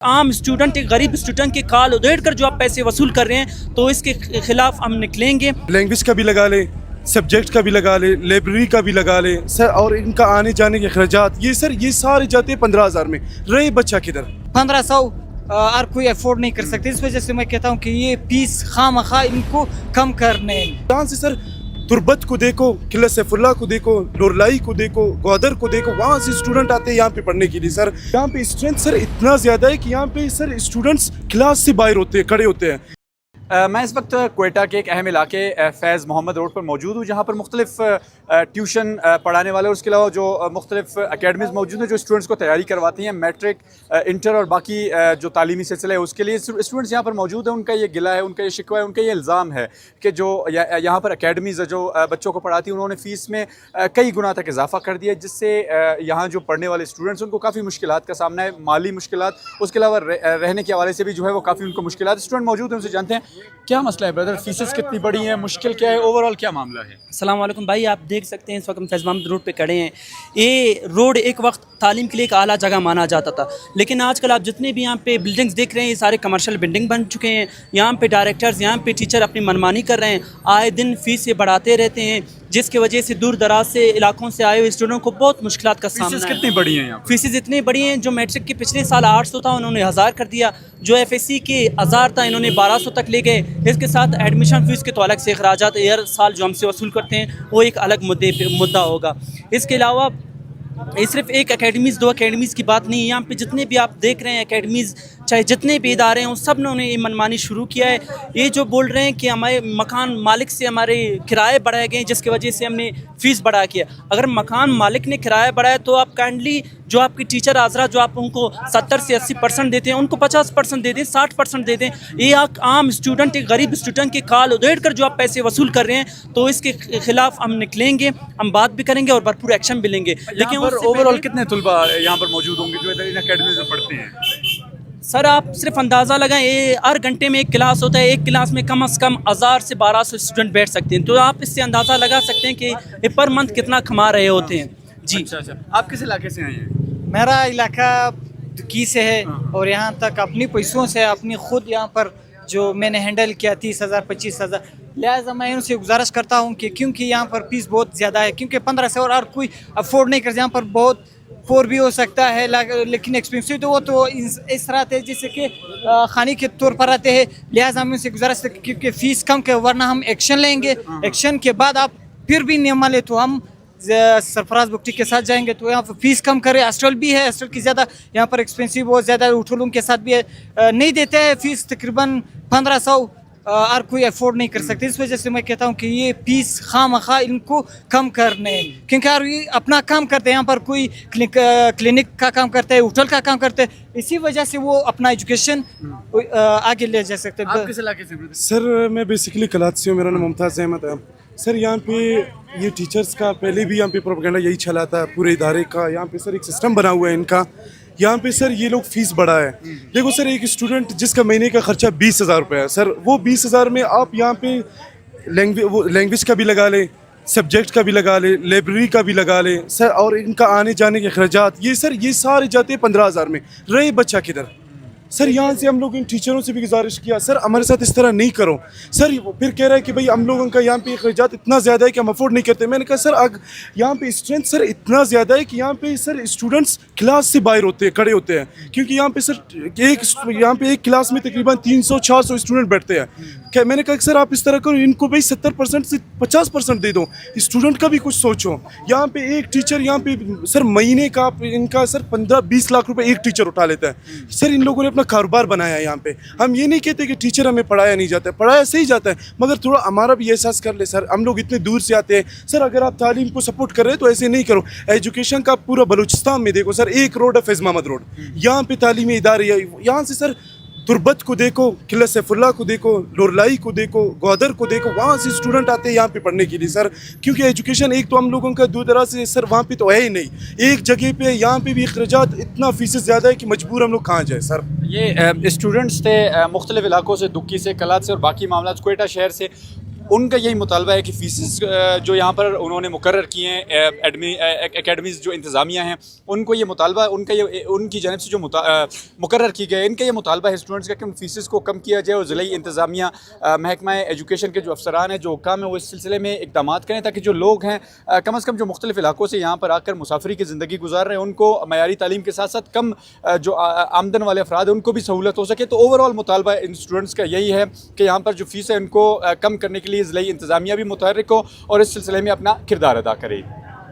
عام اسٹوڈنٹ ایک غریب اسٹوڈنٹ کے کال ادھیڑ کر جو آپ پیسے وصول کر رہے ہیں تو اس کے خلاف ہم نکلیں گے. لینگویج کا بھی لگا لیں, سبجیکٹ کا بھی لگا لیں, لائبریری کا بھی لگا لیں سر, اور ان کا آنے جانے کے اخراجات یہ سر یہ سارے جاتے ہیں 15,000 میں. رہے بچہ کدھر؟ 1500 ہر کوئی افورڈ نہیں کر سکتے. اس وجہ سے میں کہتا ہوں کہ یہ فیس خواہ مخواہ ان کو کم کرنے. یہاں سے سر تربت کو دیکھو, قلعہ سیف اللہ کو دیکھو, لورلائی کو دیکھو, گودر کو دیکھو, وہاں سے اسٹوڈنٹ آتے ہیں یہاں پہ پڑھنے کے لیے. سر یہاں پہ اسٹرینتھ سر اتنا زیادہ ہے کہ یہاں پہ سر اسٹوڈنٹس کلاس سے باہر ہوتے ہیں, کھڑے ہوتے ہیں. میں اس وقت کوئٹہ کے ایک اہم علاقے فیض محمد روڈ پر موجود ہوں, جہاں پر مختلف ٹیوشن پڑھانے والے اور اس کے علاوہ جو مختلف اکیڈمیز موجود ہیں جو اسٹوڈنٹس کو تیاری کرواتی ہیں میٹرک, انٹر اور باقی جو تعلیمی سلسلہ ہے اس کے لیے. اسٹوڈنٹس یہاں پر موجود ہیں, ان کا یہ گلہ ہے, ان کا یہ شکوہ ہے, ان کا یہ الزام ہے کہ جو یہاں پر اکیڈمیز جو بچوں کو پڑھاتی ہیں انہوں نے فیس میں کئی گنا تک اضافہ کر دیا, جس سے یہاں جو پڑھنے والے اسٹوڈنٹس ان کو کافی مشکلات کا سامنا ہے, مالی مشکلات, اس کے علاوہ رہنے کے حوالے سے بھی جو ہے وہ کافی ان کو مشکلات. اسٹوڈنٹ موجود ہیں, ان سے جانتے ہیں کیا مسئلہ ہے بردر, فیسز کتنی بڑی ہیں, مشکل کیا ہے, اوور آل کیا معاملہ ہے؟ السلام علیکم بھائی, آپ دیکھ سکتے ہیں اس وقت ہم فیض محمد روڈ پہ کھڑے ہیں. یہ روڈ ایک وقت تعلیم کے لیے ایک اعلیٰ جگہ مانا جاتا تھا, لیکن آج کل آپ جتنے بھی یہاں پہ بلڈنگز دیکھ رہے ہیں یہ سارے کمرشل بلڈنگ بن چکے ہیں. یہاں پہ ڈائریکٹرز, یہاں پہ ٹیچر اپنی منمانی کر رہے ہیں, آئے دن فیسیں بڑھاتے رہتے ہیں, جس کی وجہ سے دور دراز سے علاقوں سے آئے ہوئے اسٹوڈنٹ کو بہت مشکلات کا سامنا ہے. فیسز کتنی بڑی ہیں یہاں؟ فیسز اتنی بڑی ہیں, جو میٹرک کے پچھلے سال 800 تھا انہوں نے 1000 کر دیا, جو ایف ایس سی کے 1000 تھا انہوں نے 1200 تک لے گئے. اس کے ساتھ ایڈمیشن فیس کے تعلق سے اخراجات ہر سال جو ہم سے وصول کرتے ہیں وہ ایک الگ مدعا ہوگا. اس کے علاوہ یہ صرف ایک اکیڈمیز دو اکیڈمیز کی بات نہیں ہے, یہاں پہ جتنے بھی آپ دیکھ رہے ہیں اکیڈمیز چاہے جتنے بھی ادارے ہیں سب نے یہ منمانی شروع کیا ہے. یہ جو بول رہے ہیں کہ ہمارے مکان مالک سے ہمارے کرائے بڑھائے گئے جس کی وجہ سے ہم نے فیس بڑھا کیا. اگر مکان مالک نے کرایہ بڑھایا تو آپ کائنڈلی جو آپ کی ٹیچر حضرات جو آپ ان کو 70 سے 80% دیتے ہیں ان کو 50% دے دیں, 60% دے دیں. یہ عام اسٹوڈنٹ ایک غریب اسٹوڈنٹ کے کال ادھیڑ کر جو آپ پیسے وصول کر رہے ہیں تو اس کے خلاف ہم نکلیں گے, ہم بات بھی کریں گے اور بھرپور ایکشن بھی لیں گے. لیکن اوور آل کتنے طلباء یہاں پر موجود ہوں گے جو ان اکیڈمیز میں پڑھتے ہیں؟ سر آپ صرف اندازہ لگائیں, ہر گھنٹے میں ایک کلاس ہوتا ہے, ایک کلاس میں کم از کم 1000 سے 1200 اسٹوڈنٹ بیٹھ سکتے ہیں, تو آپ اس سے اندازہ لگا سکتے ہیں کہ یہ پر منتھ کتنا کما رہے ہوتے ہیں. جی اچھا, آپ کس علاقے سے آئے ہیں؟ میرا علاقہ کی سے ہے اور یہاں تک اپنی پیسوں سے اپنی خود یہاں پر جو میں نے ہینڈل کیا 30,000 25,000. لہٰذا میں ان سے گزارش کرتا ہوں کہ کیونکہ یہاں پر فیس بہت زیادہ ہے, کیونکہ 1500 اور ہر کوئی افورڈ نہیں کرتا. یہاں پر بہت پور بھی ہو سکتا ہے لیکن ایکسپینسو تو وہ تو اس طرح ہے جیسے کہ خانی کے طور پر آتے ہیں. لہٰذا ہم ان سے گزارش کرتے کیونکہ فیس کم کہ ورنہ ہم ایکشن لیں گے. ایکشن کے بعد آپ پھر بھی نہیں مانیں تو ہم سرفراز بکٹی کے ساتھ جائیں گے. تو یہاں پر فیس کم کرے, ہاسٹل بھی ہے, ہاسٹل کی زیادہ یہاں پر ایکسپینسو بہت زیادہ اٹھولوں کے ساتھ بھی ہے, نہیں دیتے ہیں فیس تقریباً 1500 ہر کوئی افورڈ نہیں کر سکتے. اس وجہ سے میں کہتا ہوں کہ یہ فیس خواہ مخواہ ان کو کم کرنے, کیونکہ ہر اپنا کام کرتے ہیں. یہاں پر کوئی کلینک کا کام کرتے ہیں, ہوٹل کا کام کرتے ہیں, اسی وجہ سے وہ اپنا ایجوکیشن آگے لے جا سکتے ہیں. آپ کس علاقے سے؟ سر میں بیسیکلی کلات سے ہوں, میرا نام ممتاز احمد ہے. سر یہاں پہ یہ ٹیچرز کا پہلے بھی یہاں پہ پروپیگنڈا یہی چلا تھا پورے ادارے کا. یہاں پہ سر ایک سسٹم بنا ہوا ہے ان کا. یہاں پہ سر یہ لوگ فیس بڑھا ہے. دیکھو سر ایک اسٹوڈنٹ جس کا مہینے کا خرچہ 20,000 روپے ہے سر, وہ 20,000 میں آپ یہاں پہ لینگویج کا بھی لگا لیں, سبجیکٹ کا بھی لگا لیں, لائبریری کا بھی لگا لیں سر, اور ان کا آنے جانے کے اخراجات یہ سر یہ سارے جاتے ہیں 15,000 میں. رہے بچہ کدھر؟ سر یہاں سے ہم لوگ ان ٹیچروں سے بھی گزارش کیا, سر ہمارے ساتھ اس طرح نہیں کرو. سر پھر کہہ رہا ہے کہ بھائی ہم لوگوں کا یہاں پہ اخراجات اتنا زیادہ ہے کہ ہم افورڈ نہیں کرتے. میں نے کہا سر یہاں پہ اسٹرینتھ سر اتنا زیادہ ہے کہ یہاں پہ سر اسٹوڈنٹس کلاس سے باہر ہوتے ہیں, کھڑے ہوتے ہیں, کیونکہ یہاں پہ سر یہاں پہ ایک کلاس میں تقریباً 300-400 اسٹوڈنٹ بیٹھتے ہیں. میں نے کہا کہ سر آپ اس طرح کرو, ان کو بھائی 70% سے 50% دے دو, اسٹوڈنٹ کا بھی کچھ سوچو. یہاں پہ ایک ٹیچر یہاں پہ سر مہینے کا ان کا سر 15-20 لاکھ روپے ایک ٹیچر اٹھا لیتا ہے. سر ان لوگوں نے اپنا کاروبار بنایا ہے یہاں پہ. ہم یہ نہیں کہتے کہ ٹیچر ہمیں پڑھایا نہیں جاتا ہے, پڑھایا صحیح جاتا ہے, مگر تھوڑا ہمارا بھی احساس کر لے سر. ہم لوگ اتنے دور سے آتے ہیں سر, اگر آپ تعلیم کو سپورٹ کر رہے ہیں تو ایسے نہیں کرو. ایجوکیشن کا پورا بلوچستان میں دیکھو سر, ایک روڈ ہے فیض محمد روڈ, یہاں پہ تعلیمی ادارے, یہاں سے سر تربت کو دیکھو, قلعہ سیف اللہ کو دیکھو, لورلائی کو دیکھو, گودر کو دیکھو, وہاں سے اسٹوڈنٹ آتے ہیں یہاں پہ پڑھنے کے لیے سر. کیونکہ ایجوکیشن ایک تو ہم لوگوں کا دور دراز سے سر وہاں پہ تو ہے ہی نہیں, ایک جگہ پہ یہاں پہ بھی اخراجات اتنا فیسز زیادہ ہے کہ مجبور ہم لوگ کہاں جائیں سر. یہ اسٹوڈنٹس تھے مختلف علاقوں سے, دکی سے, کلات سے اور باقی معاملات کوئٹہ شہر سے. ان کا یہی مطالبہ ہے کہ فیسز جو یہاں پر انہوں نے مقرر کیے ہیں اکیڈمیز جو انتظامیہ ہیں ان کو یہ مطالبہ ان کی جانب سے جو مقرر کی گئے ان کا یہ مطالبہ ہے اسٹوڈنٹس کا کہ ان فیسز کو کم کیا جائے اور ضلعی انتظامیہ محکمہ ایجوکیشن کے جو افسران ہیں جو حکام ہیں وہ اس سلسلے میں اقدامات کریں تاکہ جو لوگ ہیں کم از کم جو مختلف علاقوں سے یہاں پر آ کر مسافری کی زندگی گزار رہے ہیں ان کو معیاری تعلیم کے ساتھ ساتھ کم جو آمدن والے افراد ہیں ان کو بھی سہولت ہو سکے. تو اوور آل مطالبہ ان اسٹوڈنٹس کا یہی ہے کہ یہاں پر جو فیس ہے ان کو کم کرنے کے لیے ضلعی انتظامیہ بھی متحرک ہو اور اس سلسلے میں اپنا کردار ادا کرے.